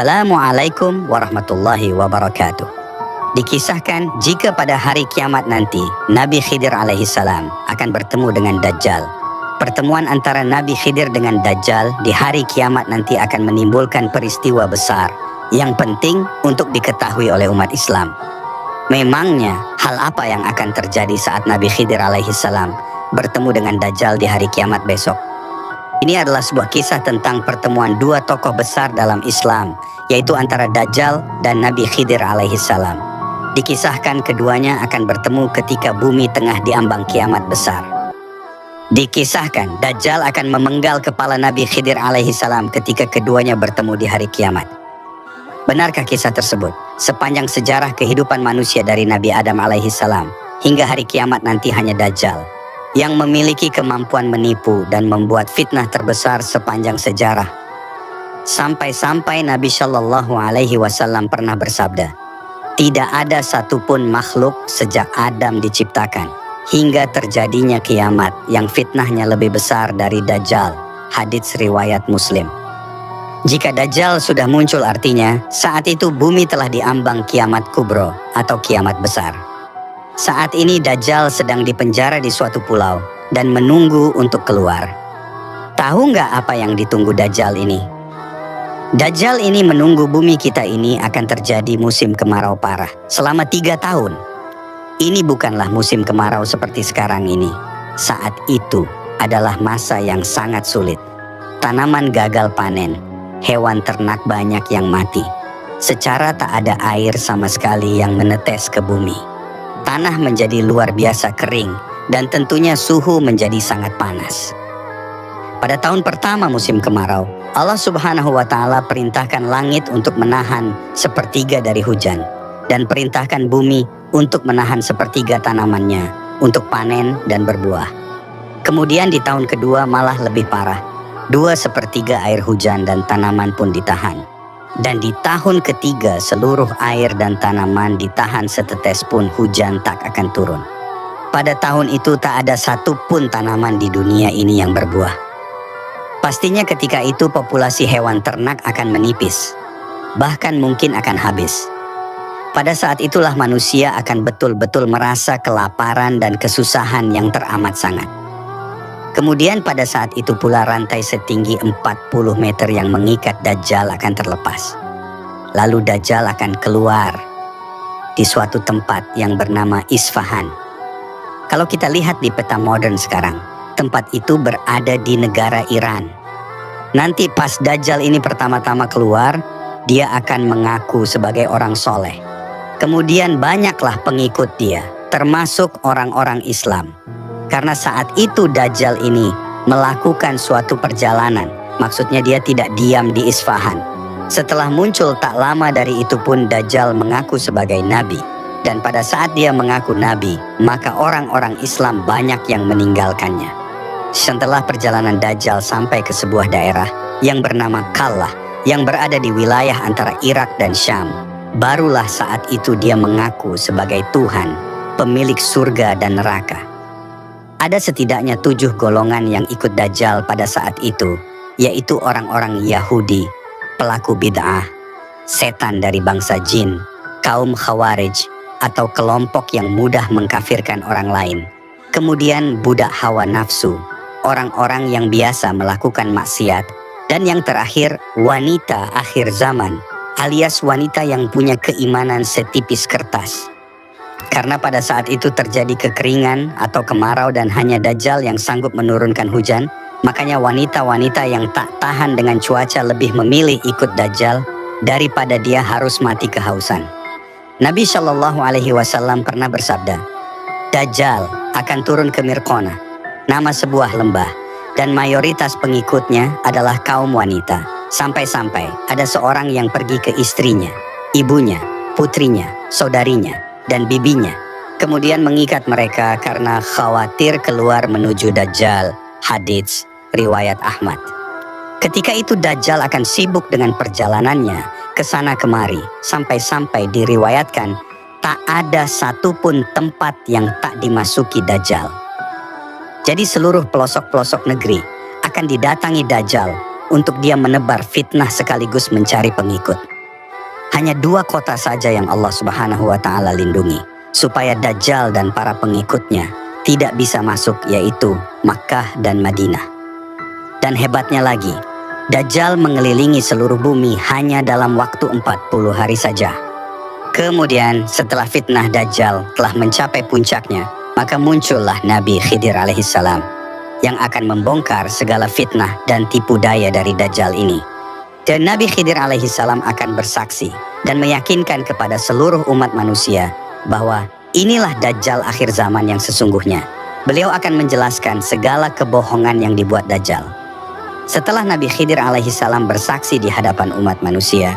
Assalamualaikum warahmatullahi wabarakatuh. Dikisahkan jika pada hari kiamat nanti Nabi Khidir alaihissalam akan bertemu dengan Dajjal. Pertemuan antara Nabi Khidir dengan Dajjal di hari kiamat nanti akan menimbulkan peristiwa besar yang penting untuk diketahui oleh umat Islam. Memangnya hal apa yang akan terjadi saat Nabi Khidir alaihissalam bertemu dengan Dajjal di hari kiamat besok? Ini adalah sebuah kisah tentang pertemuan dua tokoh besar dalam Islam, yaitu antara Dajjal dan Nabi Khidir alaihissalam. Dikisahkan keduanya akan bertemu ketika bumi tengah diambang kiamat besar. Dikisahkan Dajjal akan memenggal kepala Nabi Khidir alaihissalam ketika keduanya bertemu di hari kiamat. Benarkah kisah tersebut? Sepanjang sejarah kehidupan manusia dari Nabi Adam alaihissalam hingga hari kiamat nanti hanya Dajjal yang memiliki kemampuan menipu dan membuat fitnah terbesar sepanjang sejarah. Sampai-sampai Nabi Shallallahu Alaihi Wasallam pernah bersabda, tidak ada satupun makhluk sejak Adam diciptakan hingga terjadinya kiamat yang fitnahnya lebih besar dari Dajjal. Hadits riwayat Muslim. Jika Dajjal sudah muncul artinya saat itu bumi telah diambang kiamat kubro atau kiamat besar. Saat ini Dajjal sedang dipenjara di suatu pulau dan menunggu untuk keluar. Tahu nggak apa yang ditunggu Dajjal ini? Dajjal ini menunggu bumi kita ini akan terjadi musim kemarau parah selama 3 tahun. Ini bukanlah musim kemarau seperti sekarang ini. Saat itu adalah masa yang sangat sulit. Tanaman gagal panen, hewan ternak banyak yang mati. Secara tak ada air sama sekali yang menetes ke bumi. Tanah menjadi luar biasa kering dan tentunya suhu menjadi sangat panas. Pada tahun pertama musim kemarau, Allah Subhanahu wa Ta'ala perintahkan langit untuk menahan sepertiga dari hujan dan perintahkan bumi untuk menahan sepertiga tanamannya untuk panen dan berbuah. Kemudian di tahun kedua malah lebih parah. 2/3 air hujan dan tanaman pun ditahan. Dan di tahun ketiga seluruh air dan tanaman ditahan, setetes pun hujan tak akan turun. Pada tahun itu tak ada satupun tanaman di dunia ini yang berbuah. Pastinya ketika itu populasi hewan ternak akan menipis, bahkan mungkin akan habis. Pada saat itulah manusia akan betul-betul merasa kelaparan dan kesusahan yang teramat sangat. Kemudian pada saat itu pula rantai setinggi 40 meter yang mengikat Dajjal akan terlepas. Lalu Dajjal akan keluar di suatu tempat yang bernama Isfahan. Kalau kita lihat di peta modern sekarang, tempat itu berada di negara Iran. Nanti pas Dajjal ini pertama-tama keluar, dia akan mengaku sebagai orang soleh. Kemudian banyaklah pengikut dia, termasuk orang-orang Islam. Karena saat itu Dajjal ini melakukan suatu perjalanan. Maksudnya dia tidak diam di Isfahan. Setelah muncul tak lama dari itu pun Dajjal mengaku sebagai nabi. Dan pada saat dia mengaku nabi, maka orang-orang Islam banyak yang meninggalkannya. Setelah perjalanan Dajjal sampai ke sebuah daerah yang bernama Kallah, yang berada di wilayah antara Irak dan Syam, barulah saat itu dia mengaku sebagai Tuhan, pemilik surga dan neraka. Ada setidaknya 7 golongan yang ikut Dajjal pada saat itu, yaitu orang-orang Yahudi, pelaku bid'ah, setan dari bangsa jin, kaum Khawarij, atau kelompok yang mudah mengkafirkan orang lain. Kemudian budak hawa nafsu, orang-orang yang biasa melakukan maksiat, dan yang terakhir wanita akhir zaman, alias wanita yang punya keimanan setipis kertas. Karena pada saat itu terjadi kekeringan atau kemarau dan hanya Dajjal yang sanggup menurunkan hujan, makanya wanita-wanita yang tak tahan dengan cuaca lebih memilih ikut Dajjal daripada dia harus mati kehausan. Nabi Shallallahu Alaihi Wasallam pernah bersabda, Dajjal akan turun ke Mirqona, nama sebuah lembah, dan mayoritas pengikutnya adalah kaum wanita. Sampai-sampai ada seorang yang pergi ke istrinya, ibunya, putrinya, saudarinya, dan bibinya, kemudian mengikat mereka karena khawatir keluar menuju Dajjal. Hadits riwayat Ahmad. Ketika itu Dajjal akan sibuk dengan perjalanannya ke sana kemari, sampai-sampai diriwayatkan tak ada satupun tempat yang tak dimasuki Dajjal. Jadi seluruh pelosok-pelosok negeri akan didatangi Dajjal untuk dia menebar fitnah sekaligus mencari pengikut. Hanya 2 kota saja yang Allah Subhanahu wa Ta'ala lindungi supaya Dajjal dan para pengikutnya tidak bisa masuk, yaitu Makkah dan Madinah. Dan hebatnya lagi, Dajjal mengelilingi seluruh bumi hanya dalam waktu 40 hari saja. Kemudian setelah fitnah Dajjal telah mencapai puncaknya, maka muncullah Nabi Khidir alaihissalam yang akan membongkar segala fitnah dan tipu daya dari Dajjal ini. Dan Nabi Khidir alaihissalam akan bersaksi dan meyakinkan kepada seluruh umat manusia bahwa inilah Dajjal akhir zaman yang sesungguhnya. Beliau akan menjelaskan segala kebohongan yang dibuat Dajjal. Setelah Nabi Khidir alaihissalam bersaksi di hadapan umat manusia,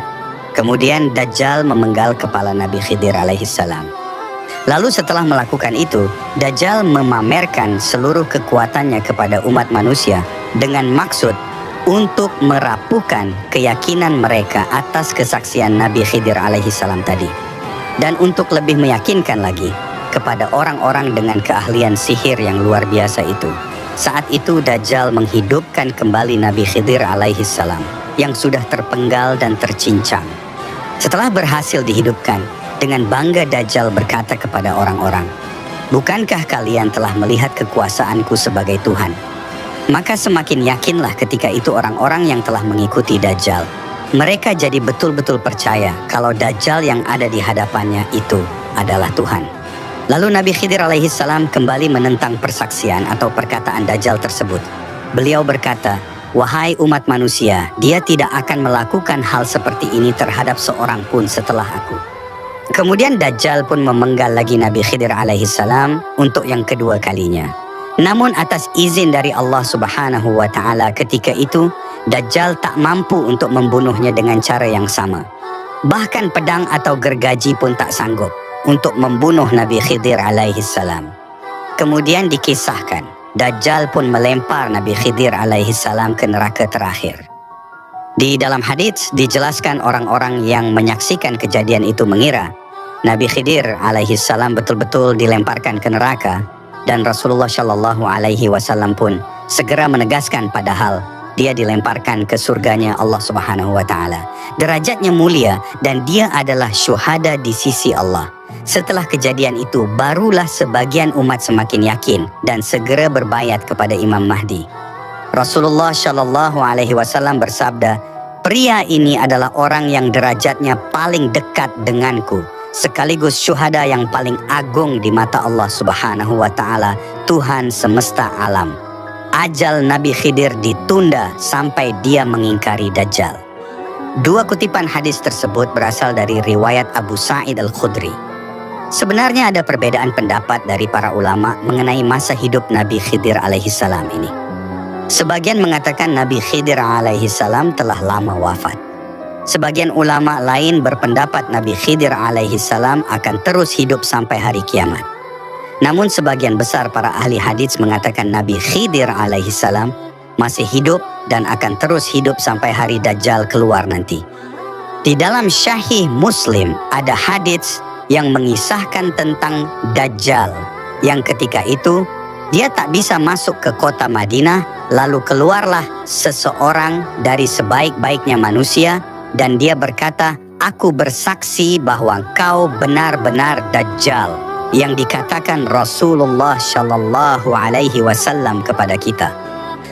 kemudian Dajjal memenggal kepala Nabi Khidir alaihissalam. Lalu setelah melakukan itu, Dajjal memamerkan seluruh kekuatannya kepada umat manusia dengan maksud untuk merapuhkan keyakinan mereka atas kesaksian Nabi Khidir alaihissalam tadi. Dan untuk lebih meyakinkan lagi kepada orang-orang dengan keahlian sihir yang luar biasa itu. Saat itu Dajjal menghidupkan kembali Nabi Khidir alaihissalam yang sudah terpenggal dan tercincang. Setelah berhasil dihidupkan, dengan bangga Dajjal berkata kepada orang-orang, "Bukankah kalian telah melihat kekuasaanku sebagai Tuhan?" Maka semakin yakinlah ketika itu orang-orang yang telah mengikuti Dajjal. Mereka jadi betul-betul percaya kalau Dajjal yang ada di hadapannya itu adalah Tuhan. Lalu Nabi Khidir alaihissalam kembali menentang persaksian atau perkataan Dajjal tersebut. Beliau berkata, "Wahai umat manusia, dia tidak akan melakukan hal seperti ini terhadap seorang pun setelah aku." Kemudian Dajjal pun memenggal lagi Nabi Khidir alaihissalam untuk yang kedua kalinya. Namun atas izin dari Allah Subhanahu wa Ta'ala ketika itu, Dajjal tak mampu untuk membunuhnya dengan cara yang sama. Bahkan pedang atau gergaji pun tak sanggup untuk membunuh Nabi Khidir alaihissalam. Kemudian dikisahkan, Dajjal pun melempar Nabi Khidir alaihissalam ke neraka terakhir. Di dalam hadits dijelaskan orang-orang yang menyaksikan kejadian itu mengira Nabi Khidir alaihissalam betul-betul dilemparkan ke neraka, dan Rasulullah Shallallahu alaihi wasallam pun segera menegaskan padahal dia dilemparkan ke surganya Allah Subhanahu wa Ta'ala. Derajatnya mulia dan dia adalah syuhada di sisi Allah. Setelah kejadian itu, barulah sebagian umat semakin yakin dan segera berbayat kepada Imam Mahdi. Rasulullah Shallallahu alaihi wasallam bersabda, "Pria ini adalah orang yang derajatnya paling dekat denganku, sekaligus syuhada yang paling agung di mata Allah Subhanahu wa Ta'ala, Tuhan semesta alam." Ajal Nabi Khidir ditunda sampai dia mengingkari Dajjal. 2 kutipan hadis tersebut berasal dari riwayat Abu Sa'id Al-Khudri. Sebenarnya ada perbedaan pendapat dari para ulama mengenai masa hidup Nabi Khidir alaihissalam ini. Sebagian mengatakan Nabi Khidir alaihissalam telah lama wafat. Sebagian ulama lain berpendapat Nabi Khidir alaihissalam akan terus hidup sampai hari kiamat. Namun sebagian besar para ahli hadits mengatakan Nabi Khidir alaihissalam masih hidup dan akan terus hidup sampai hari Dajjal keluar nanti. Di dalam Sahih Muslim ada hadits yang mengisahkan tentang Dajjal yang ketika itu dia tak bisa masuk ke kota Madinah, lalu keluarlah seseorang dari sebaik-baiknya manusia dan dia berkata, "Aku bersaksi bahwa kau benar-benar Dajjal," yang dikatakan Rasulullah Shallallahu alaihi wasallam kepada kita.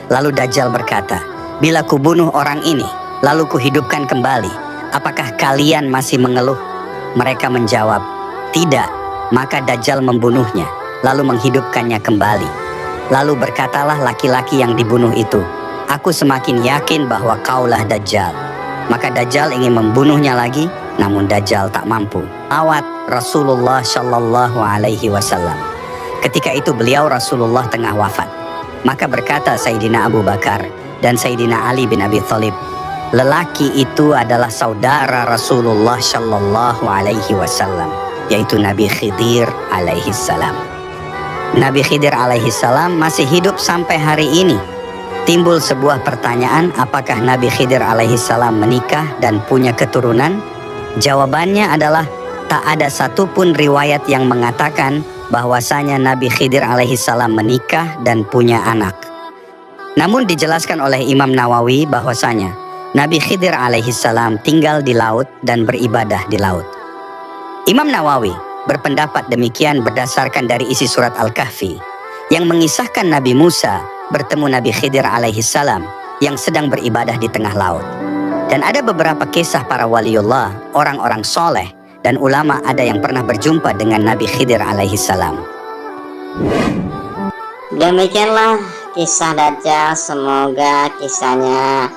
Lalu Dajjal berkata, "Bila kubunuh orang ini, lalu kuhidupkan kembali, apakah kalian masih mengeluh?" Mereka menjawab, "Tidak." Maka Dajjal membunuhnya, lalu menghidupkannya kembali. Lalu berkatalah laki-laki yang dibunuh itu, "Aku semakin yakin bahwa kaulah Dajjal." Maka Dajjal ingin membunuhnya lagi, namun Dajjal tak mampu. Awat Rasulullah Shallallahu alaihi wasallam. Ketika itu beliau Rasulullah tengah wafat. Maka berkata Sayyidina Abu Bakar dan Sayyidina Ali bin Abi Thalib, lelaki itu adalah saudara Rasulullah Shallallahu alaihi wasallam, yaitu Nabi Khidir alaihi salam. Nabi Khidir alaihi salam masih hidup sampai hari ini. Timbul sebuah pertanyaan, apakah Nabi Khidir alaihi salam menikah dan punya keturunan? Jawabannya adalah tak ada satupun riwayat yang mengatakan bahwasanya Nabi Khidir alaihi salam menikah dan punya anak. Namun dijelaskan oleh Imam Nawawi bahwasanya Nabi Khidir alaihissalam tinggal di laut dan beribadah di laut. Imam Nawawi berpendapat demikian berdasarkan dari isi surat Al-Kahfi yang mengisahkan Nabi Musa bertemu Nabi Khidir alaihissalam yang sedang beribadah di tengah laut. Dan ada beberapa kisah para waliullah, orang-orang soleh dan ulama ada yang pernah berjumpa dengan Nabi Khidir alaihissalam. Demikianlah kisah Dajjal, semoga kisahnya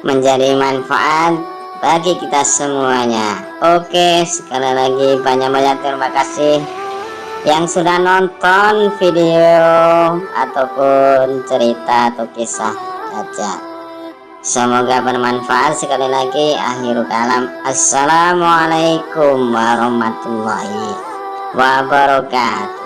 menjadi manfaat bagi kita semuanya. Oke, sekali lagi banyak-banyak terima kasih yang sudah nonton video ataupun cerita atau kisah Dajjal. Semoga bermanfaat. Sekali lagi akhirul kalam, assalamualaikum warahmatullahi wabarakatuh.